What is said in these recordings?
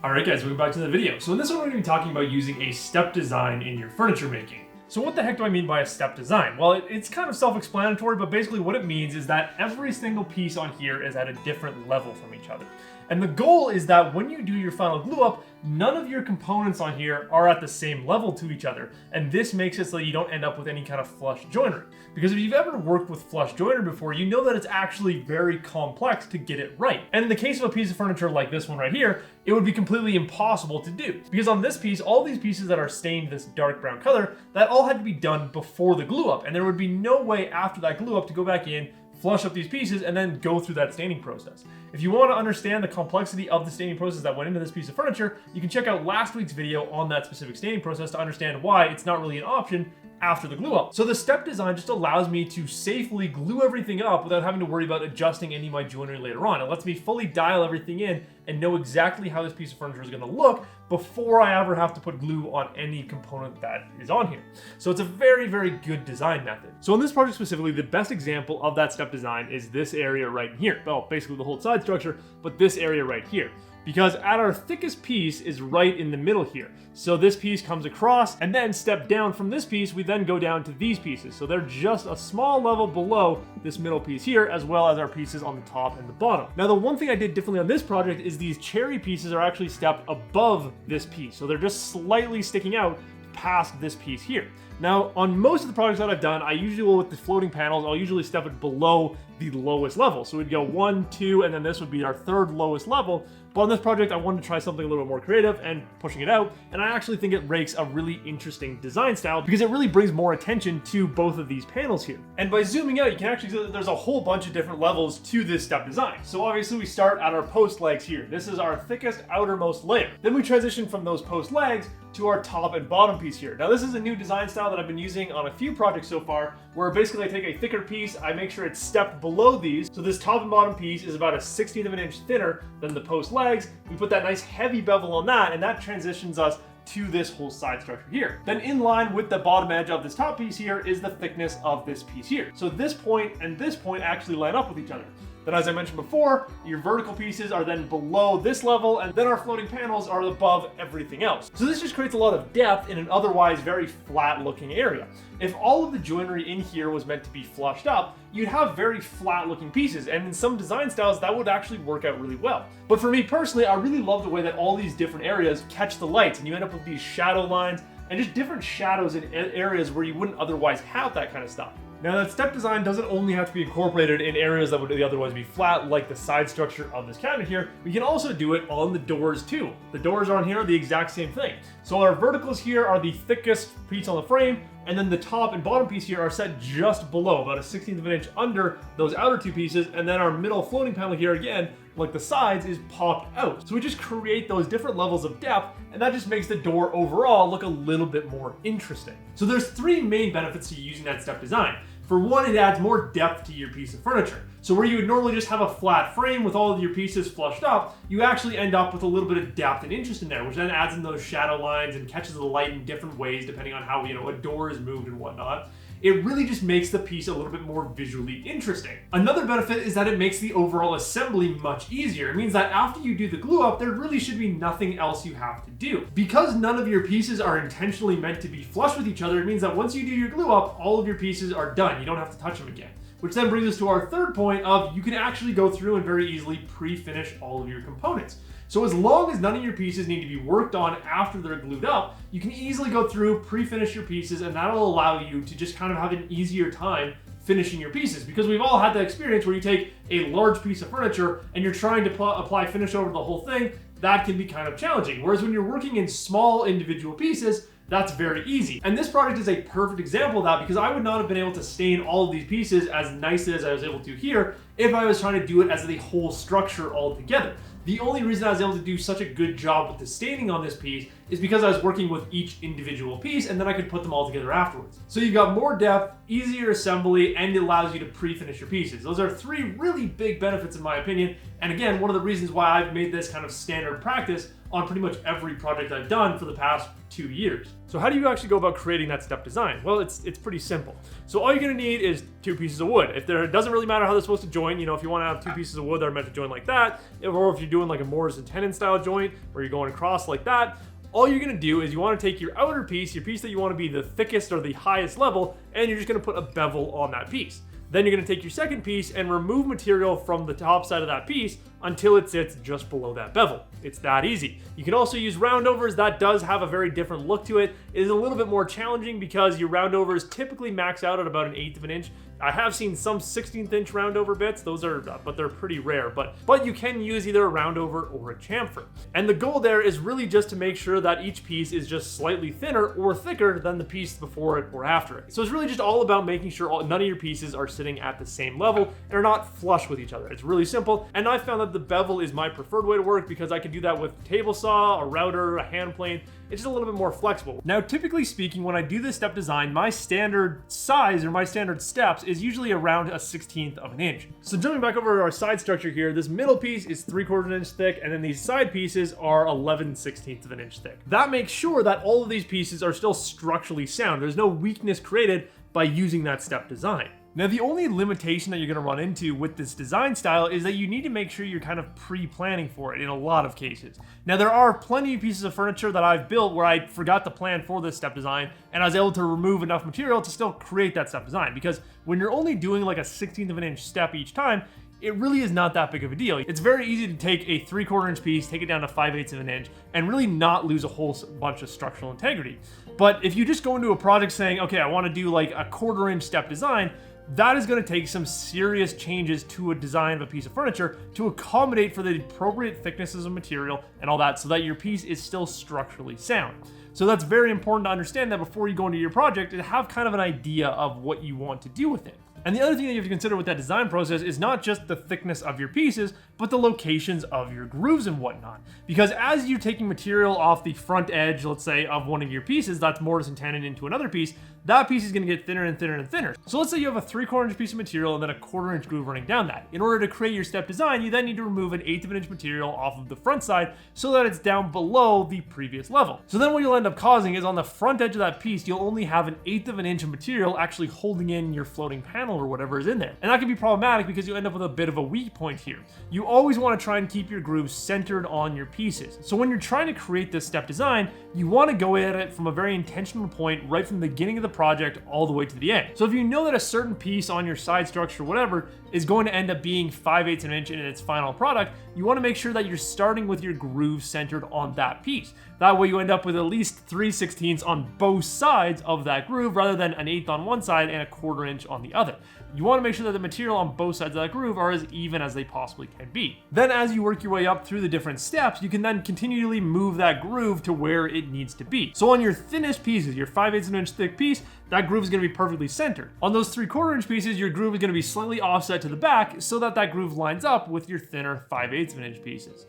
Alright guys, welcome back to the video. So in this one we're going to be talking about using a step design in your furniture making. So what the heck do I mean by a step design? Well, it's kind of self-explanatory, but basically what it means is that every single piece on here is at a different level from each other. And the goal is that when you do your final glue up, none of your components on here are at the same level to each other. And this makes it so that you don't end up with any kind of flush joinery. Because if you've ever worked with flush joinery before, you know that it's actually very complex to get it right. And in the case of a piece of furniture like this one right here, it would be completely impossible to do. Because on this piece, all these pieces that are stained this dark brown color, that all had to be done before the glue up. And there would be no way after that glue up to go back in, flush up these pieces, and then go through that staining process. If you want to understand the complexity of the staining process that went into this piece of furniture, you can check out last week's video on that specific staining process to understand why it's not really an option after the glue up. So the step design just allows me to safely glue everything up without having to worry about adjusting any of my joinery later on. It lets me fully dial everything in and know exactly how this piece of furniture is going to look before I ever have to put glue on any component that is on here. So it's a very, very good design method. So in this project specifically, the best example of that step design is this area right here. Well, basically the whole side structure, but this area right here. Because at our thickest piece is right in the middle here. So this piece comes across, and then step down from this piece, we then go down to these pieces. So they're just a small level below this middle piece here, as well as our pieces on the top and the bottom. Now the one thing I did differently on this project is these cherry pieces are actually stepped above this piece. So they're just slightly sticking out past this piece here. Now, on most of the projects that I've done, I usually will, with the floating panels, I'll usually step it below the lowest level. So we'd go 1, 2, and then this would be our third lowest level. But on this project, I wanted to try something a little bit more creative and pushing it out. And I actually think it makes a really interesting design style because it really brings more attention to both of these panels here. And by zooming out, you can actually see that there's a whole bunch of different levels to this step design. So obviously we start at our post legs here. This is our thickest outermost layer. Then we transition from those post legs to our top and bottom piece here. Now this is a new design style that I've been using on a few projects so far, where basically I take a thicker piece, I make sure it's stepped below these. So this top and bottom piece is about a 1/16 of an inch thinner than the post legs. We put that nice heavy bevel on that, and that transitions us to this whole side structure here. Then in line with the bottom edge of this top piece here is the thickness of this piece here. So this point and this point actually line up with each other. Then as I mentioned before, your vertical pieces are then below this level, and then our floating panels are above everything else. So this just creates a lot of depth in an otherwise very flat looking area. If all of the joinery in here was meant to be flushed up, you'd have very flat looking pieces, and in some design styles that would actually work out really well. But for me personally, I really love the way that all these different areas catch the lights, and you end up with these shadow lines and just different shadows in areas where you wouldn't otherwise have that kind of stuff. Now that step design doesn't only have to be incorporated in areas that would otherwise be flat, like the side structure of this cabinet here, we can also do it on the doors too. The doors on here are the exact same thing. So our verticals here are the thickest piece on the frame, and then the top and bottom piece here are set just below, about a 1/16 of an inch under those outer two pieces, and then our middle floating panel here again, like the sides, is popped out. So we just create those different levels of depth, and that just makes the door overall look a little bit more interesting. So there's three main benefits to using that step design. For one, it adds more depth to your piece of furniture. So where you would normally just have a flat frame with all of your pieces flushed up, you actually end up with a little bit of depth and interest in there, which then adds in those shadow lines and catches the light in different ways depending on how, a door is moved and whatnot. It really just makes the piece a little bit more visually interesting. Another benefit is that it makes the overall assembly much easier. It means that after you do the glue up, there really should be nothing else you have to do. Because none of your pieces are intentionally meant to be flush with each other, it means that once you do your glue up, all of your pieces are done. You don't have to touch them again. Which then brings us to our third point of you can actually go through and very easily pre-finish all of your components. So as long as none of your pieces need to be worked on after they're glued up, you can easily go through, pre-finish your pieces, and that'll allow you to just kind of have an easier time finishing your pieces. Because we've all had that experience where you take a large piece of furniture and you're trying to apply finish over the whole thing. That can be kind of challenging. Whereas when you're working in small individual pieces, that's very easy. And this project is a perfect example of that because I would not have been able to stain all of these pieces as nicely as I was able to here if I was trying to do it as the whole structure all together. The only reason I was able to do such a good job with the staining on this piece is because I was working with each individual piece and then I could put them all together afterwards. So you've got more depth, easier assembly, and it allows you to pre-finish your pieces. Those are three really big benefits in my opinion. And again, one of the reasons why I've made this kind of standard practice on pretty much every project I've done for the past 2 years. So how do you actually go about creating that step design? Well, it's pretty simple. So all you're gonna need is 2 pieces of wood. It doesn't really matter how they're supposed to join. If you want to have 2 pieces of wood that are meant to join like that, or if you're doing like a mortise and tenon style joint where you're going across like that, all you're gonna do is you want to take your outer piece, your piece that you want to be the thickest or the highest level, and you're just gonna put a bevel on that piece. Then you're gonna take your second piece and remove material from the top side of that piece until it sits just below that bevel. It's that easy. You can also use roundovers. That does have a very different look to it. It is a little bit more challenging because your roundovers typically max out at about 1/8 of an inch. I have seen some 16th inch roundover bits, but they're pretty rare. But you can use either a roundover or a chamfer. And the goal there is really just to make sure that each piece is just slightly thinner or thicker than the piece before it or after it. So it's really just all about making sure none of your pieces are sitting at the same level and are not flush with each other. It's really simple, and I found that the bevel is my preferred way to work because I can do that with a table saw, a router, a hand plane. It's just a little bit more flexible. Now, typically speaking, when I do this step design, my standard size or my standard steps is usually around a 1/16 of an inch. So jumping back over to our side structure here, this middle piece is 3/4 inch thick, and then these side pieces are 11/16 of an inch thick. That makes sure that all of these pieces are still structurally sound. There's no weakness created by using that step design. Now, the only limitation that you're going to run into with this design style is that you need to make sure you're kind of pre-planning for it in a lot of cases. Now, there are plenty of pieces of furniture that I've built where I forgot to plan for this step design, and I was able to remove enough material to still create that step design. Because when you're only doing like a 1/16 of an inch step each time, it really is not that big of a deal. It's very easy to take a 3/4 inch piece, take it down to 5/8 of an inch, and really not lose a whole bunch of structural integrity. But if you just go into a project saying, okay, I want to do like a 1/4 inch step design, that is going to take some serious changes to a design of a piece of furniture to accommodate for the appropriate thicknesses of material and all that so that your piece is still structurally sound. So that's very important to understand that before you go into your project and have kind of an idea of what you want to do with it. And the other thing that you have to consider with that design process is not just the thickness of your pieces, but the locations of your grooves and whatnot. Because as you're taking material off the front edge, let's say, of one of your pieces, that's mortise and tenon into another piece, that piece is going to get thinner and thinner and thinner. So let's say you have a 3/4 inch piece of material and then a 1/4 inch groove running down that. In order to create your step design, you then need to remove 1/8 of an inch material off of the front side so that it's down below the previous level. So then what you'll end up causing is on the front edge of that piece, you'll only have 1/8 of an inch of material actually holding in your floating panel or whatever is in there. And that can be problematic because you end up with a bit of a weak point here. You always want to try and keep your grooves centered on your pieces. So when you're trying to create this step design, you want to go at it from a very intentional point right from the beginning of the project all the way to the end. So if you know that a certain piece on your side structure, whatever, is going to end up being 5/8 of an inch in its final product, you want to make sure that you're starting with your groove centered on that piece. That way you end up with at least 3/16 on both sides of that groove rather than 1/8 on one side and a 1/4 inch on the other. You want to make sure that the material on both sides of that groove are as even as they possibly can be. Then as you work your way up through the different steps, you can then continually move that groove to where it needs to be. So on your thinnest pieces, your 5/8 of an inch thick piece, that groove is going to be perfectly centered. On those 3/4 inch pieces, your groove is going to be slightly offset to the back so that that groove lines up with your thinner 5/8 of an inch pieces.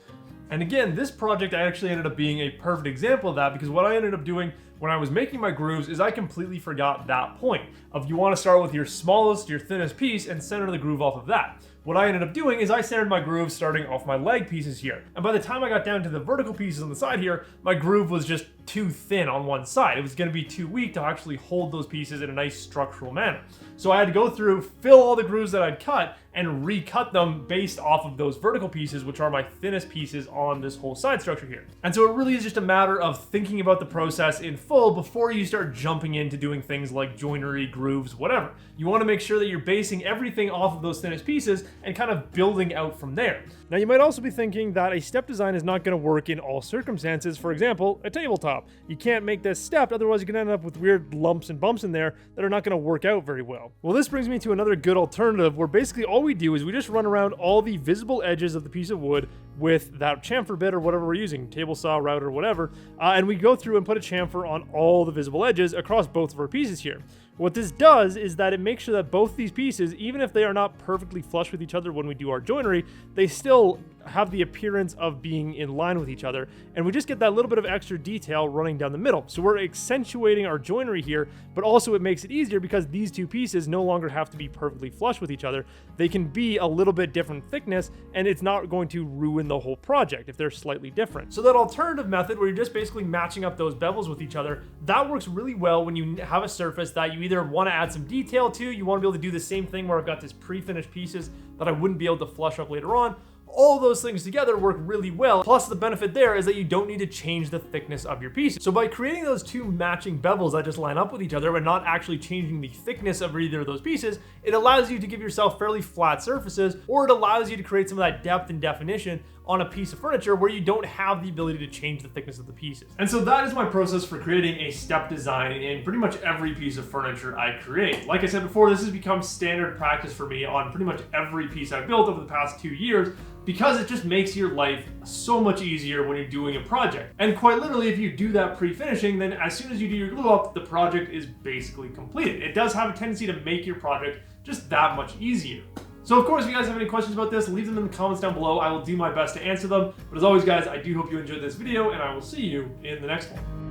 And again, this project actually ended up being a perfect example of that because what I ended up doing when I was making my grooves is I completely forgot that point of you want to start with your smallest, your thinnest piece and center the groove off of that. What I ended up doing is I centered my groove starting off my leg pieces here. And by the time I got down to the vertical pieces on the side here, my groove was just too thin on one side. It was going to be too weak to actually hold those pieces in a nice structural manner. So I had to go through, fill all the grooves that I'd cut, and recut them based off of those vertical pieces, which are my thinnest pieces on this whole side structure here. And so it really is just a matter of thinking about the process in full before you start jumping into doing things like joinery, grooves, whatever. You want to make sure that you're basing everything off of those thinnest pieces and kind of building out from there. Now you might also be thinking that a step design is not going to work in all circumstances. For example, a tabletop. You can't make this stepped, otherwise you can end up with weird lumps and bumps in there that are not going to work out very well. Well, this brings me to another good alternative where basically all we do is we just run around all the visible edges of the piece of wood with that chamfer bit or whatever we're using, table saw, router, whatever, and we go through and put a chamfer on all the visible edges across both of our pieces here. What this does is that it makes sure that both these pieces, even if they are not perfectly flush with each other when we do our joinery, they still have the appearance of being in line with each other, and we just get that little bit of extra detail running down the middle. So we're accentuating our joinery here, but also it makes it easier because these two pieces no longer have to be perfectly flush with each other. They can be a little bit different thickness, and it's not going to ruin the whole project if they're slightly different. So that alternative method where you're just basically matching up those bevels with each other, that works really well when you have a surface that you either want to add some detail to, you want to be able to do the same thing where I've got this pre-finished pieces that I wouldn't be able to flush up later on. All those things together work really well. Plus the benefit there is that you don't need to change the thickness of your pieces. So by creating those two matching bevels that just line up with each other and not actually changing the thickness of either of those pieces, it allows you to give yourself fairly flat surfaces, or it allows you to create some of that depth and definition on a piece of furniture where you don't have the ability to change the thickness of the pieces. And so that is my process for creating a step design in pretty much every piece of furniture I create. Like I said before, this has become standard practice for me on pretty much every piece I've built over the past 2 years, because it just makes your life so much easier when you're doing a project. And quite literally, if you do that pre-finishing, then as soon as you do your glue up, the project is basically completed. It does have a tendency to make your project just that much easier. So of course, if you guys have any questions about this, leave them in the comments down below. I will do my best to answer them. But as always, guys, I do hope you enjoyed this video, and I will see you in the next one.